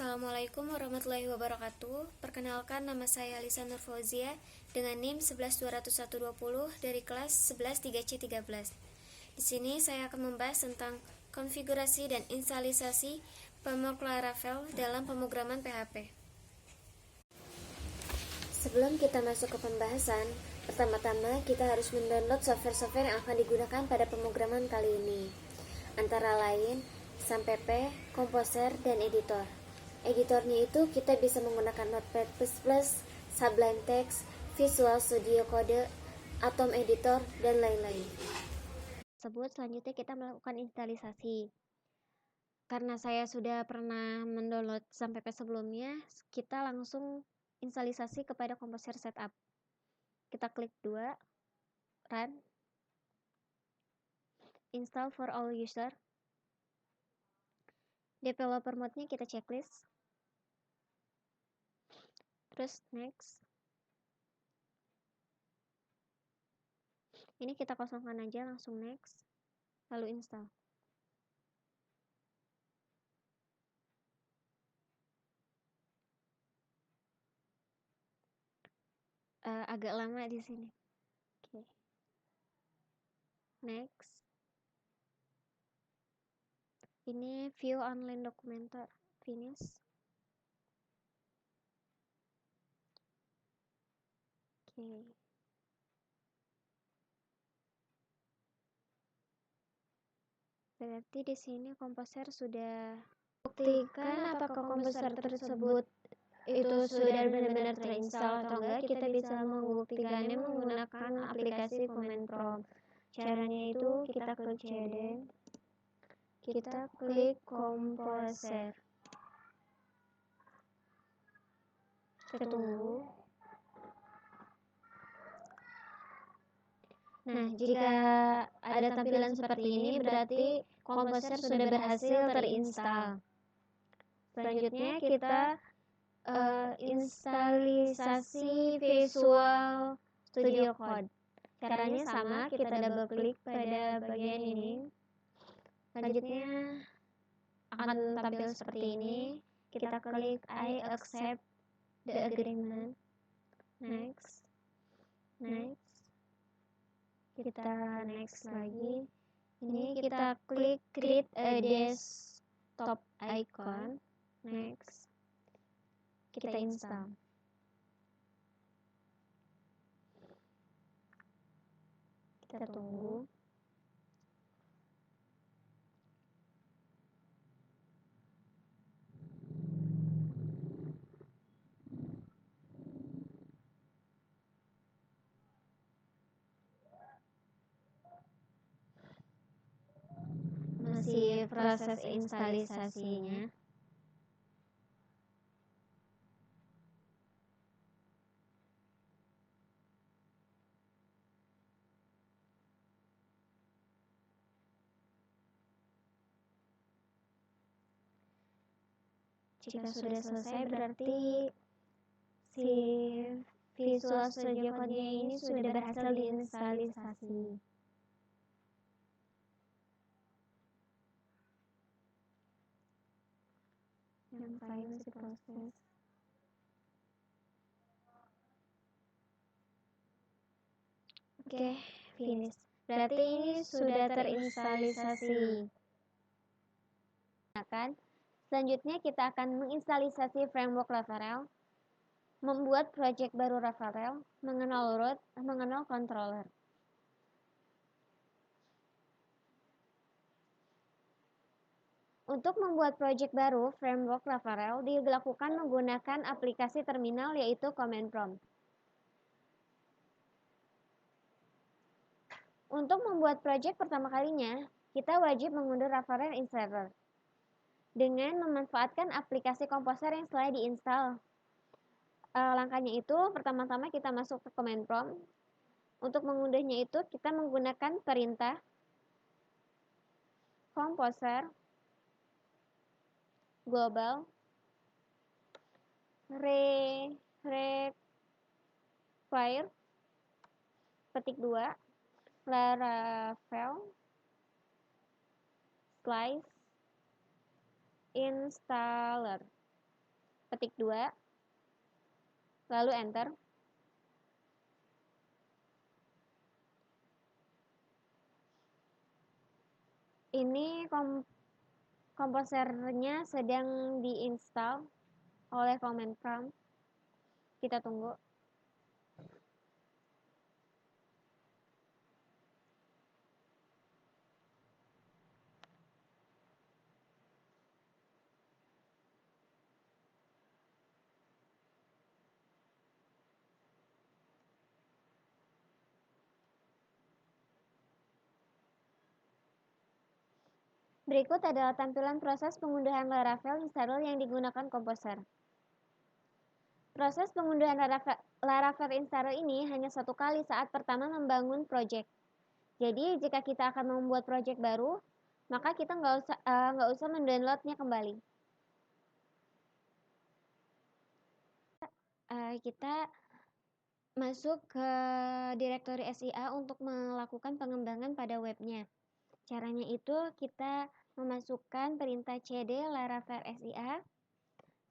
Assalamualaikum warahmatullahi wabarakatuh. Perkenalkan, nama saya Lisa Nurfauzia dengan NIM 1120120 dari kelas 11 3C13. Di sini saya akan membahas tentang konfigurasi dan instalisasi framework Laravel dalam pemrograman PHP. Sebelum kita masuk ke pembahasan, pertama-tama kita harus mendownload software-software yang akan digunakan pada pemrograman kali ini. Antara lain, SAMPP, Composer, dan Editor. Editornya itu kita bisa menggunakan Notepad++, Sublime Text, Visual Studio Code, Atom Editor, dan lain-lain. Selanjutnya kita melakukan instalisasi. Karena saya sudah pernah mendownload SAMPP sebelumnya, kita langsung instalisasi kepada Composer Setup. Kita klik 2, Run, Install for all user. Developer mode-nya kita checklist. Terus next. Ini kita kosongkan aja, langsung next. Lalu install. Agak lama di sini. Oke. Next. Ini view online documenter. Finish. Oke. Berarti di sini Composer sudah buktikan apakah Composer tersebut itu sudah benar-benar terinstall atau enggak. Kita bisa membuktikannya menggunakan aplikasi Command Prompt. Caranya itu kita klik CD, kita klik Composer, kita tunggu. Nah, jika ada tampilan seperti ini berarti Composer sudah berhasil terinstall. Selanjutnya kita instalisasi Visual Studio Code. Caranya sama, kita double klik pada bagian ini. Selanjutnya akan tampil seperti ini. Kita klik I accept the agreement. Next. Next. Kita next lagi. Ini kita klik create a desktop icon. Next. Kita install. Kita tunggu. Masih proses instalisasinya. Jika sudah selesai berarti si Visual Studio Code-nya ini sudah berhasil diinstalisasi. Yang file masih proses. Oke, finish. Berarti ini sudah terinstalisasi. Selanjutnya kita akan menginstalisasi framework Laravel, membuat project baru Laravel, mengenal root, mengenal controller. Untuk membuat project baru framework Laravel dilakukan menggunakan aplikasi terminal yaitu Command Prompt. Untuk membuat project pertama kalinya, kita wajib mengunduh Laravel Installer dengan memanfaatkan aplikasi Composer yang setelah diinstal. Langkahnya itu, pertama-tama kita masuk ke Command Prompt. Untuk mengunduhnya itu, kita menggunakan perintah Composer global require petik 2 Laravel slice installer. Petik 2, lalu enter. Ini komposernya sedang diinstal oleh command prompt. Kita tunggu. Berikut adalah tampilan proses pengunduhan Laravel installer yang digunakan komposer. Proses pengunduhan Laravel installer ini hanya satu kali saat pertama membangun project. Jadi jika kita akan membuat project baru, maka kita nggak usah mendownloadnya kembali. Kita masuk ke direktori SIA untuk melakukan pengembangan pada webnya. Caranya itu kita memasukkan perintah cd laravel SIA.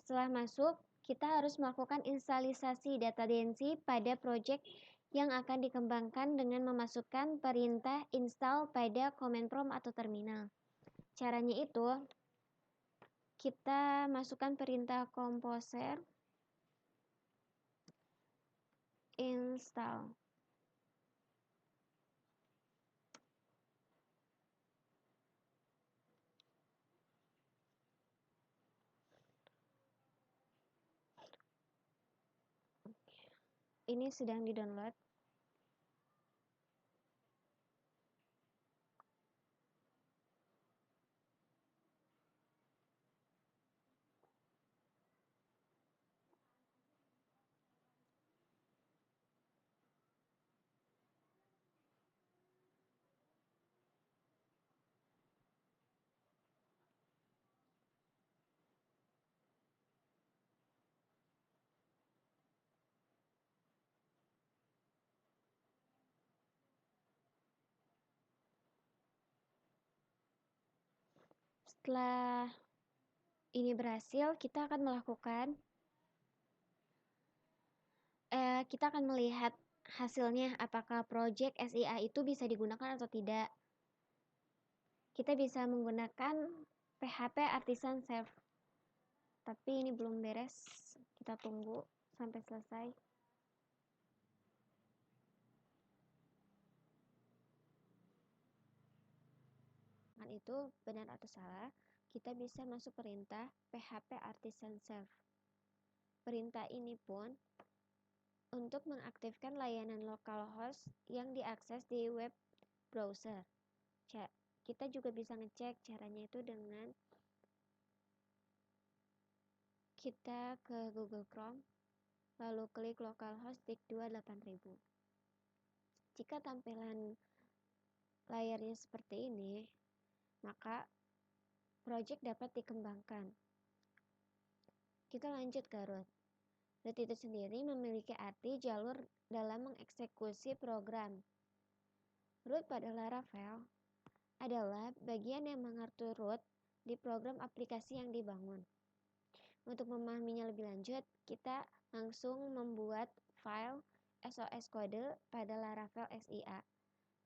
Setelah masuk, kita harus melakukan instalisasi data densi pada project yang akan dikembangkan dengan memasukkan perintah install pada command prompt atau terminal. Caranya itu, kita masukkan perintah composer install. Ini sedang di-download. Setelah ini berhasil, kita akan melihat hasilnya apakah project SIA itu bisa digunakan atau tidak. Kita bisa menggunakan PHP Artisan Serve. Tapi ini belum beres. Kita tunggu sampai selesai. Dengan itu benar atau salah, kita bisa masuk perintah PHP Artisan Serve. Perintah ini pun untuk mengaktifkan layanan localhost yang diakses di web browser. Kita juga bisa ngecek caranya itu dengan kita ke Google Chrome, lalu klik localhost dik28000. Jika tampilan layarnya seperti ini, maka project dapat dikembangkan. Kita lanjut ke root. Root itu sendiri memiliki arti jalur dalam mengeksekusi program. Root pada Laravel adalah bagian yang mengatur root di program aplikasi yang dibangun. Untuk memahaminya lebih lanjut, kita langsung membuat file SOS kode pada Laravel SIA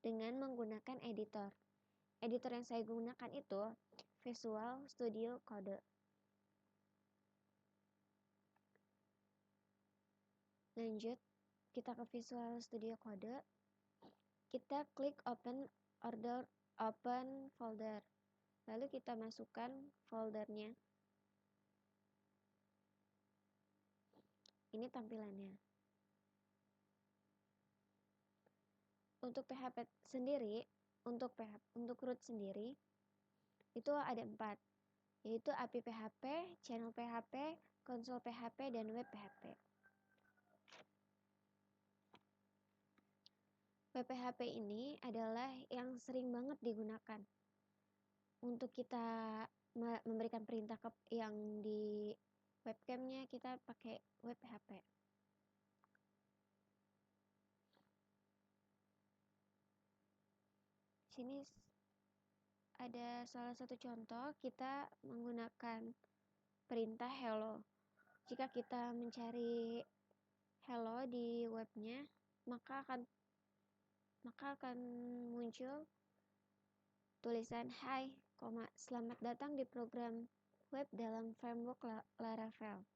dengan menggunakan editor. Editor yang saya gunakan itu Visual Studio Code. Lanjut, kita ke Visual Studio Code. Kita klik open folder. Lalu kita masukkan foldernya. Ini tampilannya. Untuk PHP sendiri, untuk root sendiri itu ada 4, yaitu API PHP, channel PHP, konsol PHP, dan web PHP. Web PHP ini adalah yang sering banget digunakan untuk kita memberikan perintah yang di webcamnya, kita pakai web PHP. Sini ada salah satu contoh kita menggunakan perintah hello. Jika kita mencari hello di webnya, maka akan muncul tulisan hai, selamat datang di program web dalam framework Laravel.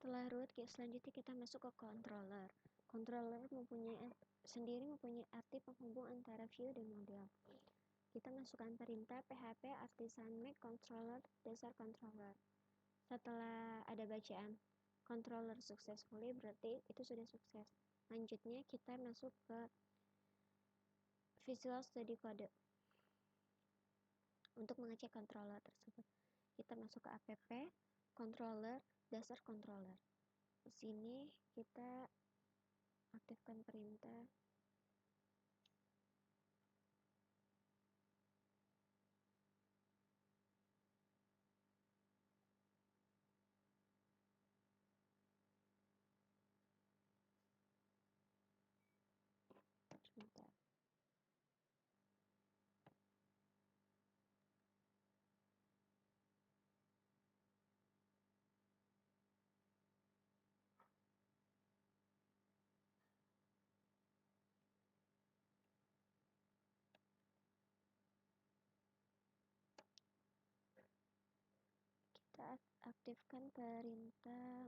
Setelah root, selanjutnya kita masuk ke controller. Controller mempunyai arti penghubung antara view dan model. Kita masukkan perintah php artisan make controller dasar controller. Setelah ada bacaan controller successfully, berarti itu sudah sukses. Lanjutnya kita masuk ke Visual Studio Code. Untuk mengecek controller tersebut, kita masuk ke app controller dasar controller. Di sini kita aktifkan perintah sebentar. Kita aktifkan perintah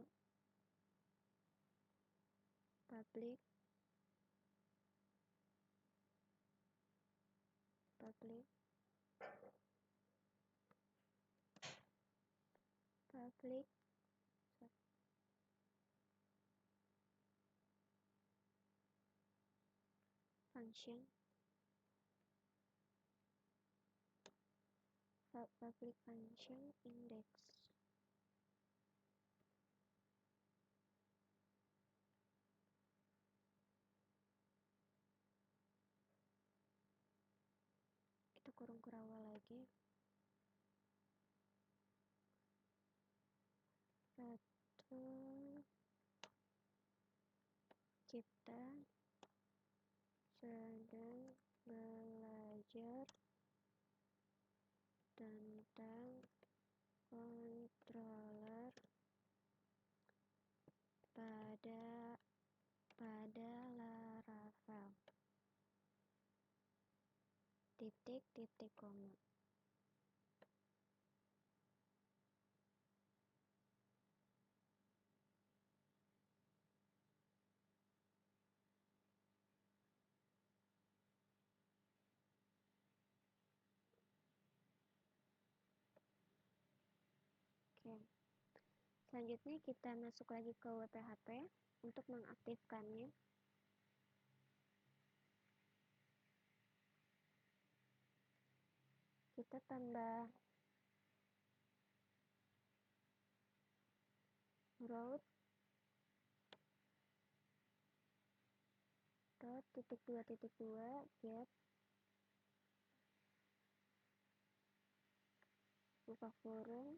public function index. Itu kurung kurawal lagi. Satu, kita sedang belajar tentang controller pada Laravel. Titik koma. Oke. Selanjutnya kita masuk lagi ke WPHP untuk mengaktifkannya. Kita tambah route .2.2 get buka kurung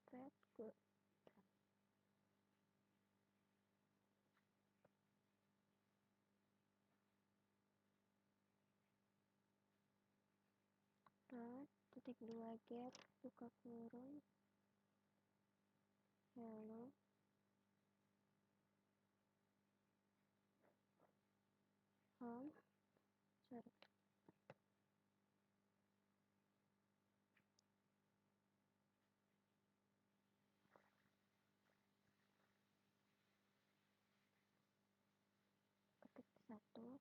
thread good. .2 get buka kurung hello home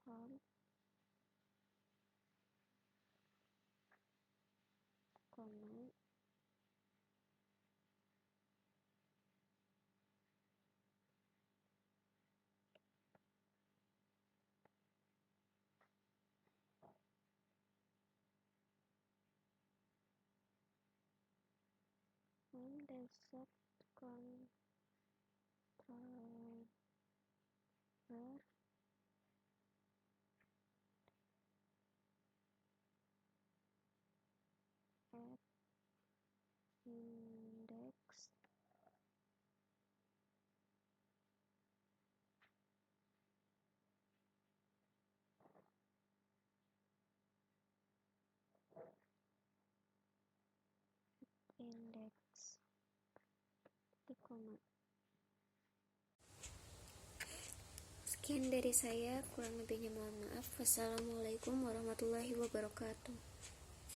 home koma home desktop controller at index index di koma. Sekian dari saya, kurang lebihnya mohon maaf. Wassalamualaikum warahmatullahi wabarakatuh.